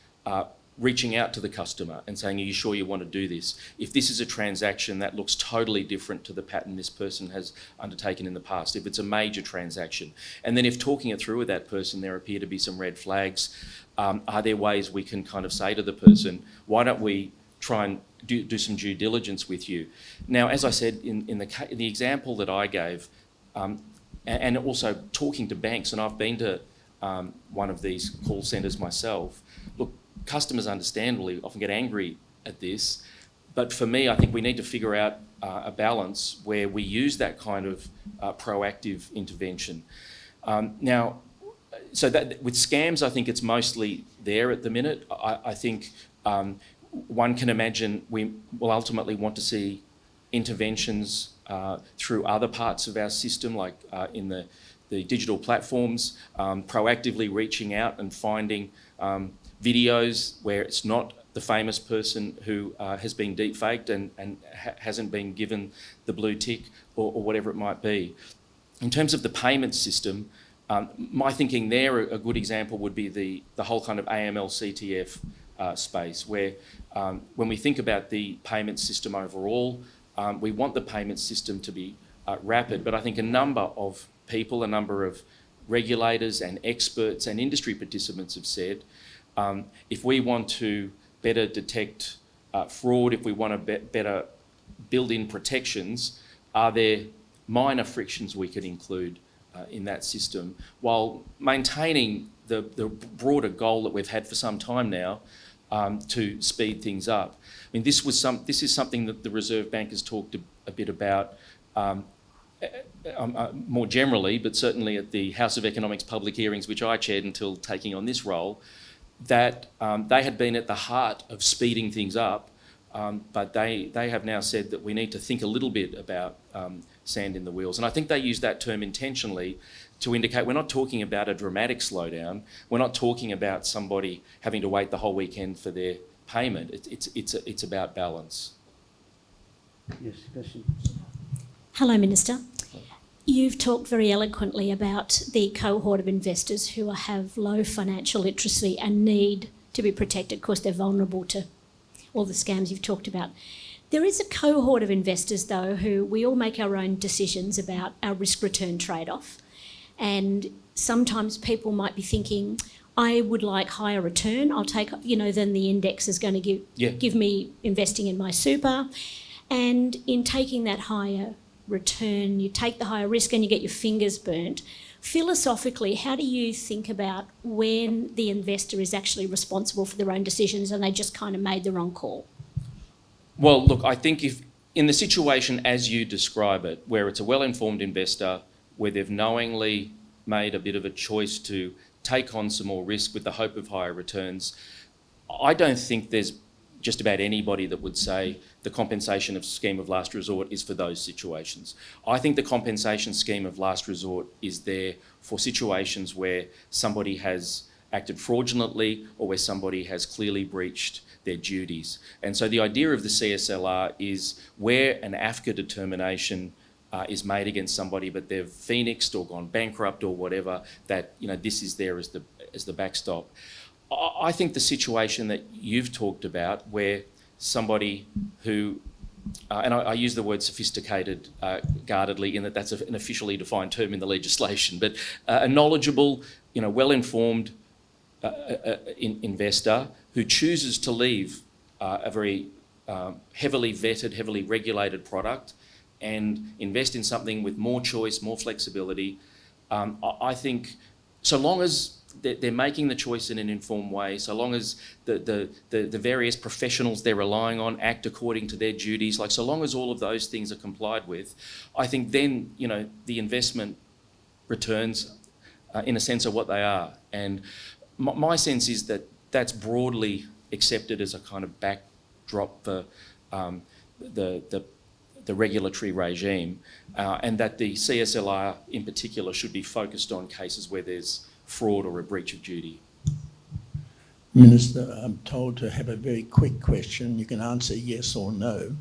reaching out to the customer and saying, are you sure you want to do this? If this is a transaction that looks totally different to the pattern this person has undertaken in the past, if it's a major transaction, and then if talking it through with that person, there appear to be some red flags, are there ways we can kind of say to the person, why don't we try and do some due diligence with you? Now, as I said, in the example that I gave, and also talking to banks, and I've been to one of these call centres myself, look, customers understandably often get angry at this, but for me, I think we need to figure out a balance where we use that kind of proactive intervention. Now, so that with scams, I think it's mostly there at the minute. I think one can imagine we will ultimately want to see interventions through other parts of our system, like in the digital platforms, proactively reaching out and finding videos where it's not the famous person who has been deepfaked and hasn't been given the blue tick or whatever it might be. In terms of the payment system, my thinking there, a good example would be the whole kind of AML-CTF space, where when we think about the payment system overall, we want the payment system to be rapid, but I think a number of people, a number of regulators and experts and industry participants have said, if we want to better detect fraud, if we want to better build in protections, are there minor frictions we could include in that system, while maintaining the broader goal that we've had for some time now to speed things up. I mean, this is something that the Reserve Bank has talked a bit about more generally, but certainly at the House of Economics public hearings, which I chaired until taking on this role, that they had been at the heart of speeding things up, but they have now said that we need to think a little bit about sand in the wheels. And I think they use that term intentionally to indicate we're not talking about a dramatic slowdown. We're not talking about somebody having to wait the whole weekend for their payment. It's about balance. Yes, question. Hello, Minister. You've talked very eloquently about the cohort of investors who have low financial literacy and need to be protected. Of course, they're vulnerable to all the scams you've talked about. There is a cohort of investors, though, who we all make our own decisions about our risk-return trade-off. And sometimes people might be thinking, I would like higher return. I'll take, than the index is going to give me investing in my super. And in taking that higher return, you take the higher risk and you get your fingers burnt. Philosophically, how do you think about when the investor is actually responsible for their own decisions and they just kind of made the wrong call? Well, look, I think if in the situation as you describe it, where it's a well-informed investor, where they've knowingly made a bit of a choice to take on some more risk with the hope of higher returns, I don't think there's just about anybody that would say the compensation of scheme of last resort is for those situations. I think the compensation scheme of last resort is there for situations where somebody has acted fraudulently or where somebody has clearly breached their duties. And so the idea of the CSLR is where an AFCA determination is made against somebody, but they've phoenixed or gone bankrupt or whatever, that this is there as the backstop. I think the situation that you've talked about, where somebody who, and I use the word sophisticated guardedly in that that's an officially defined term in the legislation, but a knowledgeable, well-informed investor who chooses to leave a very heavily vetted, heavily regulated product and invest in something with more choice, more flexibility. I think so long as they're making the choice in an informed way, so long as the various professionals they're relying on act according to their duties, so long as all of those things are complied with, I think then, the investment returns in a sense are what they are. And my sense is that that's broadly accepted as a kind of backdrop for the regulatory regime, and that the CSLR in particular should be focused on cases where there's fraud or a breach of duty. Minister, I'm told to have a very quick question. You can answer yes or no,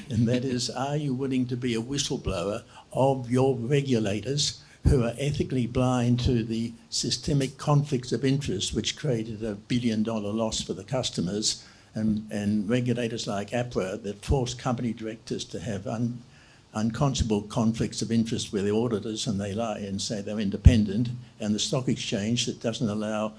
and that is, are you willing to be a whistleblower of your regulators who are ethically blind to the systemic conflicts of interest which created $1 billion loss for the customers, and regulators like APRA that force company directors to have unconscionable conflicts of interest with the auditors, and they lie and say they're independent, and the stock exchange that doesn't allow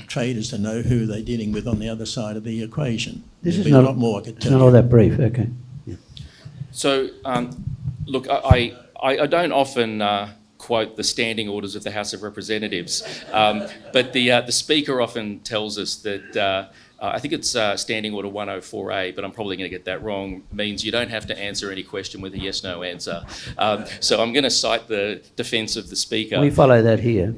traders to know who they're dealing with on the other side of the equation? This There'd is be a not lot more I could It's tell not you. all that brief. Okay. Yeah. So, look, I don't often quote the standing orders of the House of Representatives, but the Speaker often tells us that I think it's Standing Order 104A, but I'm probably going to get that wrong, means you don't have to answer any question with a yes/no answer. So I'm going to cite the defence of the Speaker. We follow that here.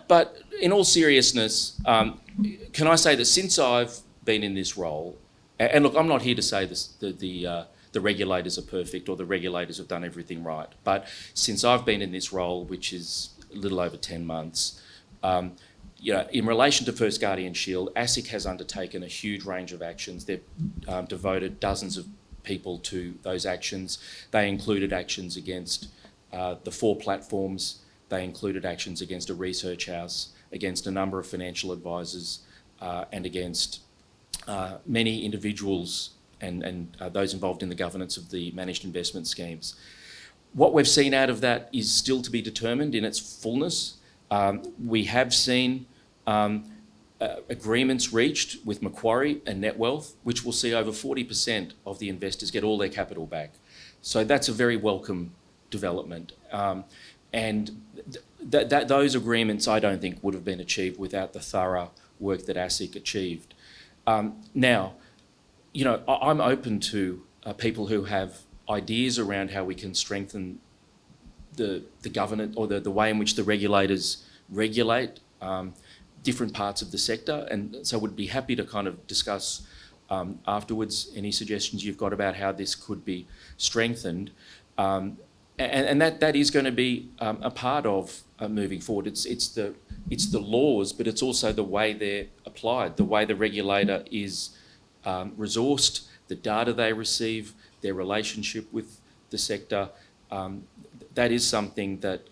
But in all seriousness, can I say that since I've been in this role, and look, I'm not here to say this, the regulators are perfect or the regulators have done everything right, but since I've been in this role, which is a little over 10 months, in relation to First Guardian Shield, ASIC has undertaken a huge range of actions. They've devoted dozens of people to those actions. They included actions against the 4 platforms. They included actions against a research house, against a number of financial advisors, and against many individuals and those involved in the governance of the managed investment schemes. What we've seen out of that is still to be determined in its fullness. We have seen agreements reached with Macquarie and Netwealth, which will see over 40% of the investors get all their capital back. So that's a very welcome development. And those agreements, I don't think, would have been achieved without the thorough work that ASIC achieved. Now, I'm open to people who have ideas around how we can strengthen the governance or the way in which the regulators regulate different parts of the sector, and so would be happy to kind of discuss afterwards any suggestions you've got about how this could be strengthened, and that is going to be a part of moving forward. It's the laws, but it's also the way they're applied, the way the regulator is resourced, the data they receive, their relationship with the sector. That is something that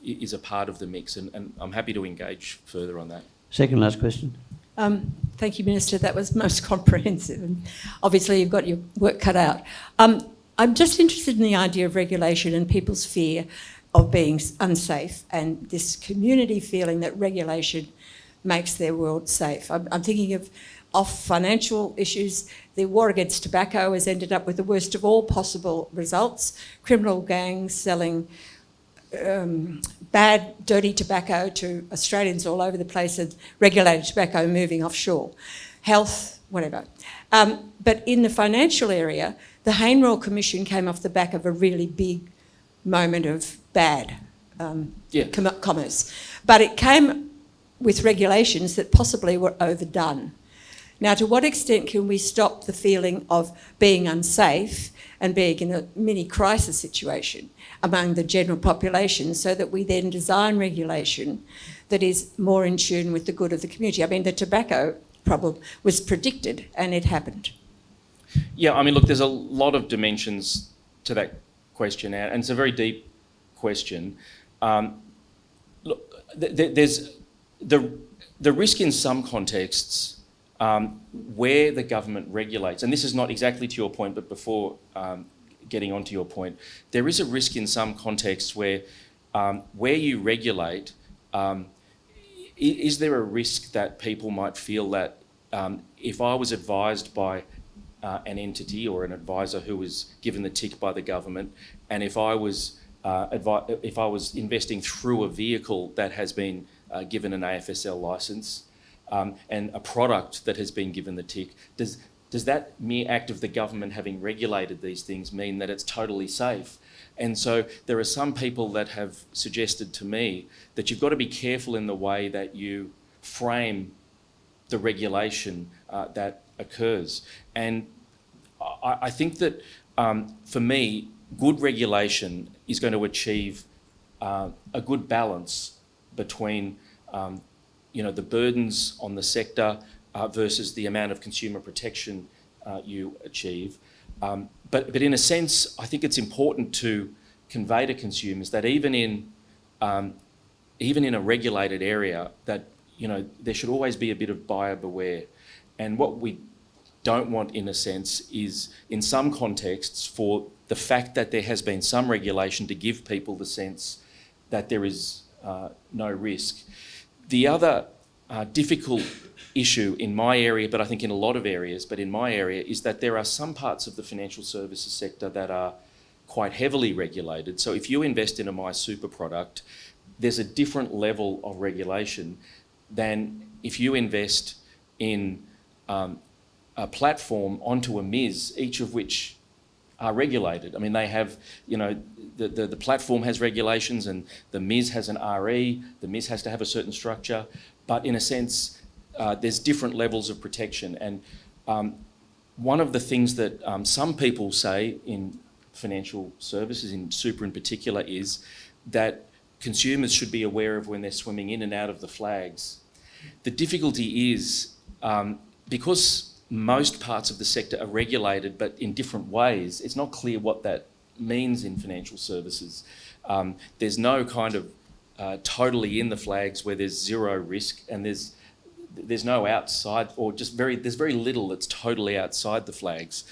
is a part of the mix, and I'm happy to engage further on that. Second last question. Thank you, Minister. That was most comprehensive. And obviously, you've got your work cut out. I'm just interested in the idea of regulation and people's fear of being unsafe and this community feeling that regulation makes their world safe. I'm thinking of financial issues. The war against tobacco has ended up with the worst of all possible results. Criminal gangs selling bad, dirty tobacco to Australians all over the place, and regulated tobacco moving offshore. Health, whatever. But in the financial area, the Hayne Royal Commission came off the back of a really big moment of bad commerce. But it came with regulations that possibly were overdone. Now, to what extent can we stop the feeling of being unsafe and being in a mini crisis situation among the general population, so that we then design regulation that is more in tune with the good of the community? I mean, the tobacco problem was predicted and it happened. Yeah, I mean, look, there's a lot of dimensions to that question, and it's a very deep question. Look, there's the risk in some contexts where the government regulates, and this is not exactly to your point, but before getting onto your point, there is a risk in some contexts where you regulate, is there a risk that people might feel that if I was advised by an entity or an advisor who was given the tick by the government, and if I was investing through a vehicle that has been given an AFSL licence, and a product that has been given the tick, does that mere act of the government having regulated these things mean that it's totally safe? And so there are some people that have suggested to me that you've got to be careful in the way that you frame the regulation that occurs. And I think that for me, good regulation is going to achieve a good balance between the burdens on the sector versus the amount of consumer protection you achieve. But in a sense, I think it's important to convey to consumers that even in a regulated area, that there should always be a bit of buyer beware. And what we don't want, in a sense, is in some contexts for the fact that there has been some regulation to give people the sense that there is no risk. The other difficult issue in my area, but I think in a lot of areas, but in my area, is that there are some parts of the financial services sector that are quite heavily regulated. So if you invest in a MySuper product, there's a different level of regulation than if you invest in a platform onto a MIS, each of which are regulated. I mean, they have, the platform has regulations, and the MIS has an RE, the MIS has to have a certain structure, but in a sense, there's different levels of protection. And one of the things that some people say in financial services, in super in particular, is that consumers should be aware of when they're swimming in and out of the flags. The difficulty is, because most parts of the sector are regulated but in different ways, it's not clear what that means in financial services. There's no kind of totally in the flags where there's zero risk, and there's no outside, or there's very little that's totally outside the flags.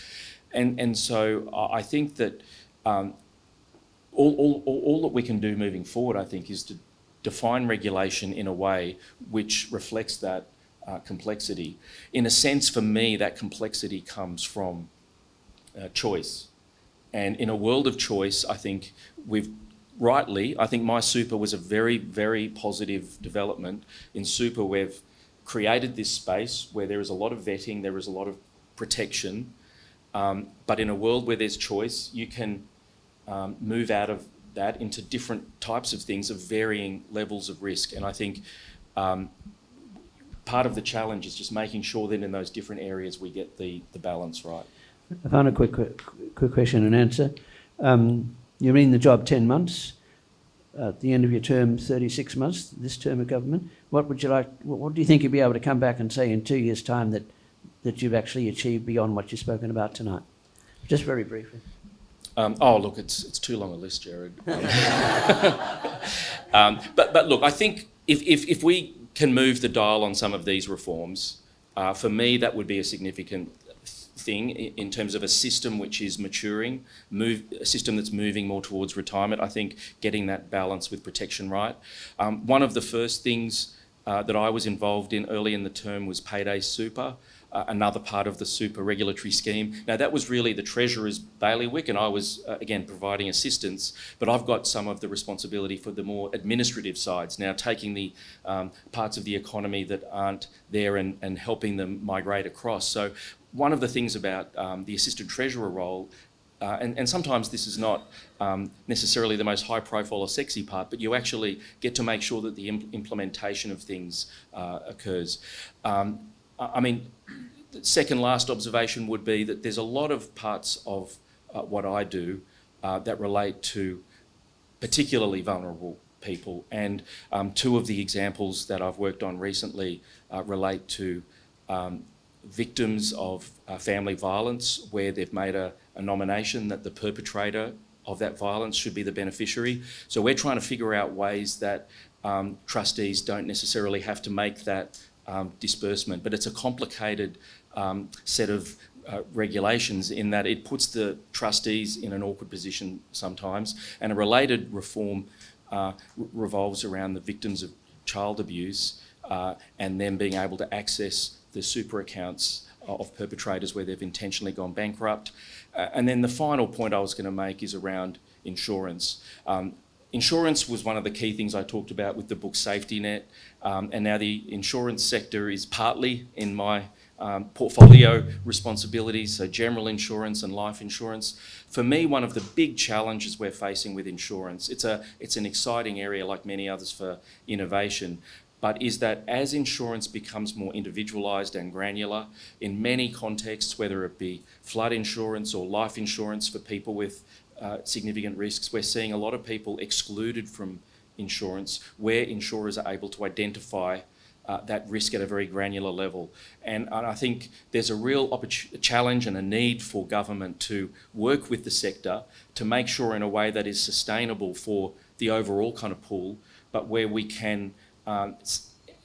And so I think that all that we can do moving forward, I think, is to define regulation in a way which reflects that complexity. In a sense, for me, that complexity comes from choice. And in a world of choice, I think I think MySuper was a very, very positive development. In super, we've created this space where there is a lot of vetting, there is a lot of protection, but in a world where there's choice, you can move out of that into different types of things of varying levels of risk. And I think part of the challenge is just making sure that in those different areas we get the balance right. I found a quick question and answer. You're in the job 10 months. At the end of your term, 36 months, this term of government. What do you think you'll be able to come back and say in 2 years' time that that you've actually achieved beyond what you've spoken about tonight? Just very briefly. Look, it's too long a list, Gerard. But look, I think if we can move the dial on some of these reforms, for me that would be a significant thing in terms of a system which is maturing, a system that's moving more towards retirement. I think getting that balance with protection right. One of the first things that I was involved in early in the term was payday super, another part of the super regulatory scheme. Now that was really the Treasurer's bailiwick, and I was, again, providing assistance, but I've got some of the responsibility for the more administrative sides, now taking the parts of the economy that aren't there and helping them migrate across. So one of the things about the Assistant Treasurer role, and sometimes this is not necessarily the most high profile or sexy part, but you actually get to make sure that the implementation of things occurs. I mean, the second last observation would be that there's a lot of parts of what I do that relate to particularly vulnerable people, and two of the examples that I've worked on recently relate to victims of family violence, where they've made a nomination that the perpetrator of that violence should be the beneficiary. So we're trying to figure out ways that trustees don't necessarily have to make that disbursement, but it's a complicated set of regulations in that it puts the trustees in an awkward position sometimes. And a related reform revolves around the victims of child abuse and them being able to access the super accounts of perpetrators where they've intentionally gone bankrupt. And then the final point I was going to make is around insurance. Insurance was one of the key things I talked about with the book Safety Net, and now the insurance sector is partly in my portfolio responsibilities, so general insurance and life insurance. For me, one of the big challenges we're facing with insurance, it's an exciting area like many others for innovation, but is that as insurance becomes more individualised and granular, in many contexts, whether it be flood insurance or life insurance for people with significant risks, we're seeing a lot of people excluded from insurance where insurers are able to identify that risk at a very granular level. And I think there's a real challenge and a need for government to work with the sector to make sure in a way that is sustainable for the overall kind of pool, but where we can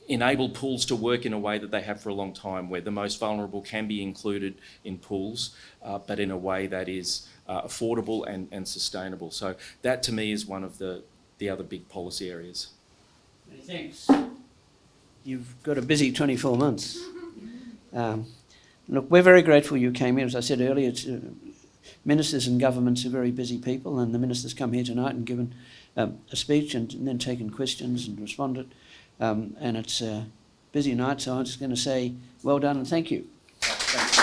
enable pools to work in a way that they have for a long time, where the most vulnerable can be included in pools, but in a way that is affordable and sustainable. So that to me is one of the other big policy areas. Many thanks. You've got a busy 24 months. Look, we're very grateful you came in. As I said earlier, ministers and governments are very busy people, and the minister's come here tonight and given a speech and then taken questions and responded. And it's a busy night, so I'm just going to say well done and thank you. Thanks.